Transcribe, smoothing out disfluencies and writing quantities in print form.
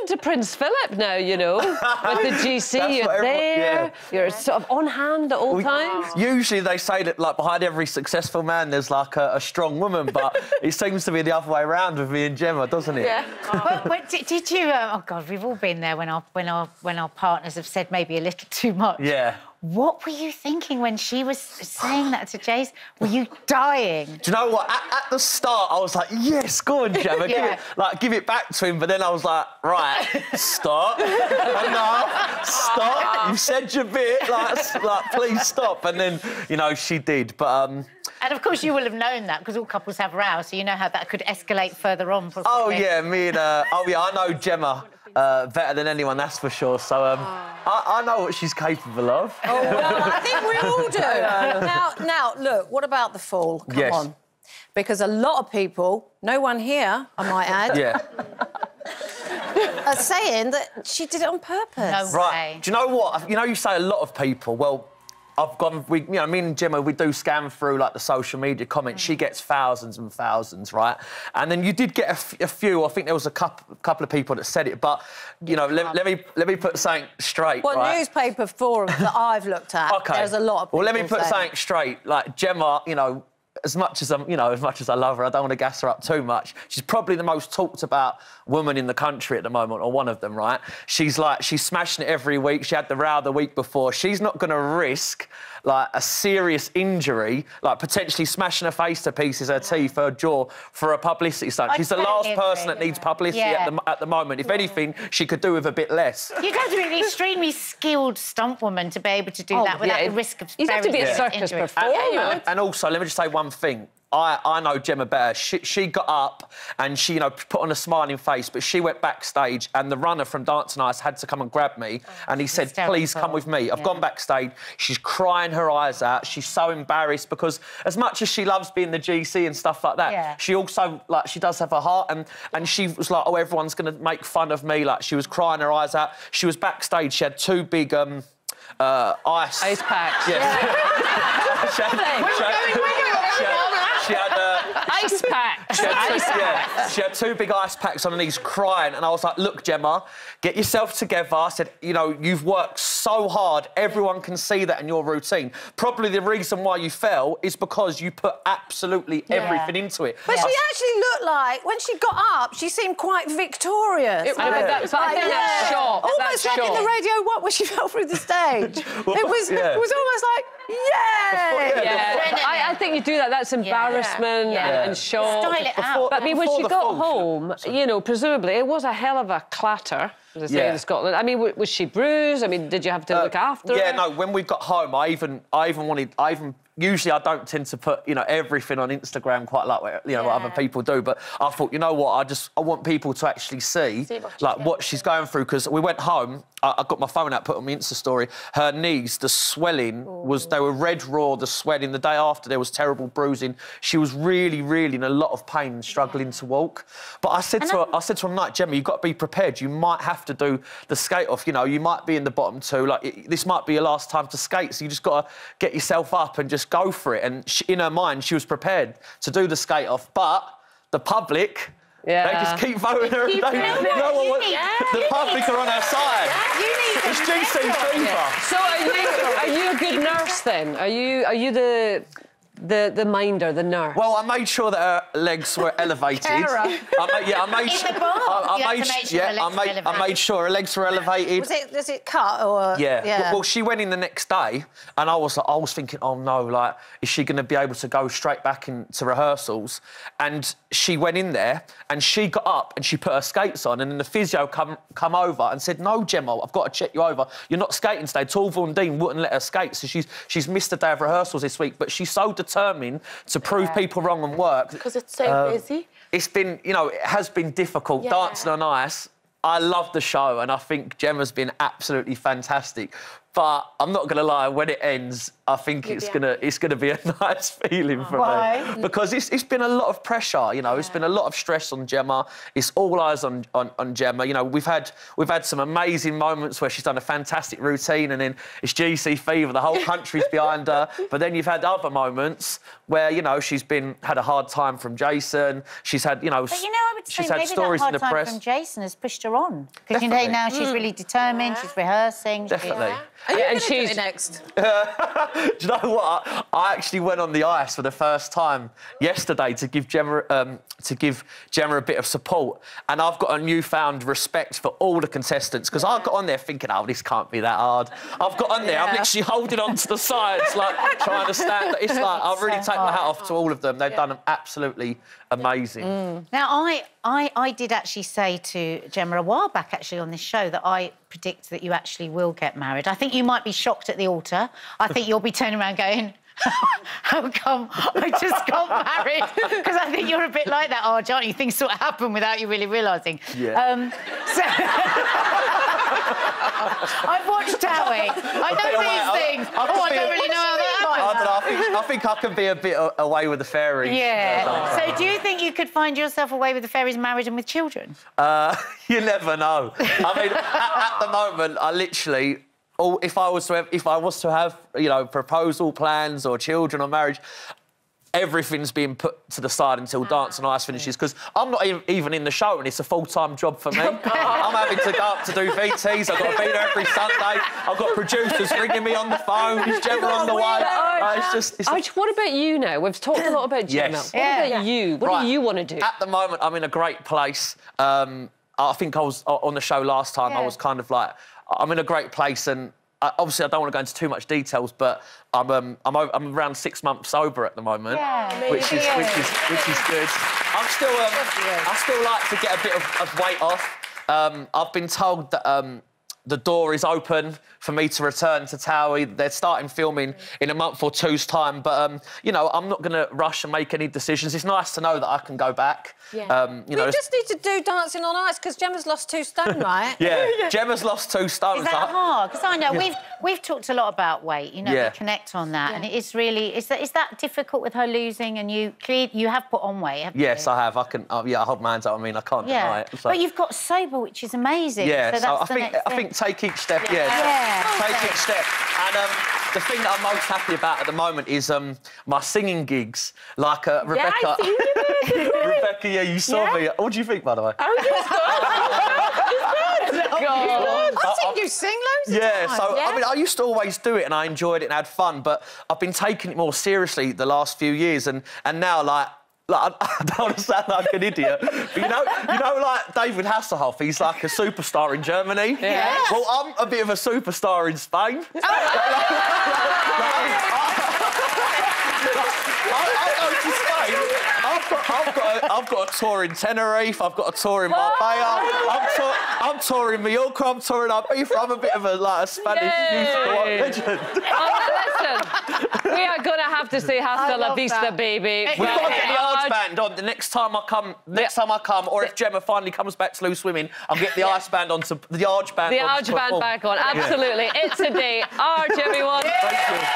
into Prince Philip now, you know. With the GC, you're there, you're sort of on hand at all times. Usually they say that, like, behind every successful man there's, like, a strong woman, but it seems to be the other way around with me and Gemma, doesn't it? Yeah. But did you... oh, God, we've all been there when our partners have said maybe a little too much. Yeah. What were you thinking when she was saying that to Jace? Were you dying? Do you know what? At the start, I was like, yes, go on, Gemma, give it back to him. But then I was like, right, stop, enough, stop. You said your bit, like, please stop. And then, you know, she did. But and of course you will have known that because all couples have rows, so you know how that could escalate further on. Possibly. Oh yeah, me and I know Gemma better than anyone, that's for sure. So I know what she's capable of. Oh, well, I think we all do. Now, look, what about the fall? Come on. Because a lot of people, no one here, I might add, are saying that she did it on purpose. No way. Do you know what? You know, you say a lot of people, well, you know, me and Gemma, we do scan through, like, the social media comments. She gets thousands and thousands, right? And then you did get a few. I think there was a couple of people that said it, but, you know, let me put something straight, What newspaper forums that I've looked at, there's a lot of people Well, let me put something straight. Like, Gemma, you know, as much as I love her, I don't want to gas her up too much. She's probably the most talked about woman in the country at the moment, or one of them, right? She's smashing it every week. She had the row the week before. She's not going to risk, like, a serious injury, like potentially smashing her face to pieces, her teeth, her jaw, for a publicity stunt. She's the last person that needs publicity at the moment. If anything, she could do with a bit less. You'd have to be an extremely skilled stunt woman to be able to do that without the risk of you'd have to be a circus performer. And also, let me just say one thing. I know Gemma better. She got up and she, you know, put on a smiling face, but she went backstage and the runner from Dance on Ice had to come and grab me and he said, please come with me. I've gone backstage. She's crying her eyes out. She's so embarrassed because as much as she loves being the GC and stuff like that, she also, like, she does have a heart and she was like, oh, everyone's going to make fun of me. Like, she was crying her eyes out. She was backstage. She had two big ice packs. She had ice packs. She had two big ice packs on her knees, crying, and I was like, look, Gemma, get yourself together. I said, you know, you've worked so hard, everyone can see that in your routine. Probably the reason why you fell is because you put absolutely everything into it. But she actually looked like, when she got up, she seemed quite victorious. That shot. Almost like in the Radio What, where she fell through the stage. It was almost like, I think you do that. That's embarrassment and shock. Style it out. But I mean, when she got home, you know, presumably it was a hell of a clatter, as they say in Scotland. I mean, was she bruised? I mean, did you have to look after her? Yeah, no. When we got home, usually I don't tend to put, you know, everything on Instagram quite like, you know, what other people do, but I thought, you know what, I want people to actually see like, what she's going through, because we went home, I got my phone out, put on my Insta story, her knees, the swelling they were red raw, the swelling. The day after, there was terrible bruising. She was really, really in a lot of pain and struggling to walk. But I said to her, I'm like, Gemma, you've got to be prepared. You might have to do the skate off, you know, you might be in the bottom two, like, this might be your last time to skate, so you just got to get yourself up and just go for it. And in her mind, she was prepared to do the skate off, but the public, they just keep voting her. The public are on her side. It's GC fever. So are you a good nurse then? Are you the minder, the nurse? Well, I made sure that her legs were elevated. I made sure her legs were elevated. Was it cut or? Yeah. Well, she went in the next day, and I was thinking, oh no, like, is she going to be able to go straight back into rehearsals? And she went in there, and she got up and she put her skates on, and then the physio come over and said, no, Gemma, I've got to check you over. You're not skating today. Torval and Dean wouldn't let her skate, so she's missed a day of rehearsals this week, but she's so determined to prove people wrong and work. Because it's so busy. It's been, you know, it has been difficult. Dancing on Ice, I love the show, and I think Gemma's been absolutely fantastic. But I'm not going to lie, when it ends, I think it's gonna be a nice feeling for me. Because it's been a lot of pressure, you know, it's been a lot of stress on Gemma. It's all eyes on Gemma. You know, we've had some amazing moments where she's done a fantastic routine and then it's GC fever, the whole country's behind her. But then you've had other moments where, you know, she's had a hard time from Jason. She's had, you know, but, you know, I would say she's had maybe stories that hard in the time press. From Jason has pushed her on. Because, you know, now she's really determined, she's rehearsing. Definitely. Are you going to do it next? Do you know what? I actually went on the ice for the first time yesterday to give Gemma a bit of support, and I've got a newfound respect for all the contestants because I got on there thinking, oh, this can't be that hard. I've got on there, I'm literally holding on to the sides, like trying to stand. It's like I really take my hat off to all of them. They've done absolutely amazing. Now, I did actually say to Gemma a while back, actually, on this show, that I predict that you actually will get married. I think you might be shocked at the altar. I think you'll be turning around going, how come I just got married? Because I think you're a bit like that, Arg, aren't you? Things sort of happen without you really realising. Yeah. I've watched Towie. I know these things. I don't really know how that happens. I think I can be a bit away with the fairies. Yeah. So do you think you could find yourself away with the fairies, married and with children? You never know. I mean, at the moment, I literally... if I was to have, you know, proposal plans or children or marriage, everything's being put to the side until Dance on Ice finishes because I'm not even in the show and it's a full-time job for me. I'm having to go up to do VTs. I've got to be there every Sunday. I've got producers ringing me on the phone. Is Gemma on the way? What about you now? We've talked a lot about Gemma. Yes. What about you? What do you want to do? At the moment, I'm in a great place. I think I was on the show last time. I was kind of like, I'm in a great place and obviously I don't want to go into too much details, but I'm around 6 months sober at the moment, which is good. I still like to get a bit of weight off. I've been told that the door is open for me to return to Towie. They're starting filming in a month or two's time, but you know, I'm not going to rush and make any decisions. It's nice to know that I can go back. Yeah. You know, we just need to do Dancing on Ice because Gemma's lost 2 stone, right? Yeah, Gemma's lost 2 stone. Is that hard? Because I know we've talked a lot about weight. You know, we connect on that, and it is really is that difficult with her losing? And you have put on weight, haven't you? Yes, I have. I can. I hold my hands up. I mean, I can't deny it. So. But you've got sober, which is amazing. Yeah, so that's I think take each step. Take each step. And the thing that I'm most happy about at the moment is my singing gigs. Like Rebecca. Yeah, I see you. Rebecca, you saw me. What do you think, by the way? Oh, I think you sing loads of times. So I mean, I used to always do it and I enjoyed it and had fun, but I've been taking it more seriously the last few years, and now like I don't want to sound like an idiot, but you know, like David Hasselhoff, he's like a superstar in Germany. Yeah. Well, I'm a bit of a superstar in Spain. I go to Spain. I've got a tour in Tenerife. I've got a tour in Marbella. I'm touring Mallorca. I'm touring Ibiza. I'm a bit of a Spanish musical legend. Listen, we are gonna have to say hasta la vista, baby. We've got to get the Arg Band on the next time I come. Or if Gemma finally comes back to loose swimming, I'll get the Arg Band onto the Arg Band. The Arg Band back on. Absolutely, it's a day. Arg, everyone. Thank you.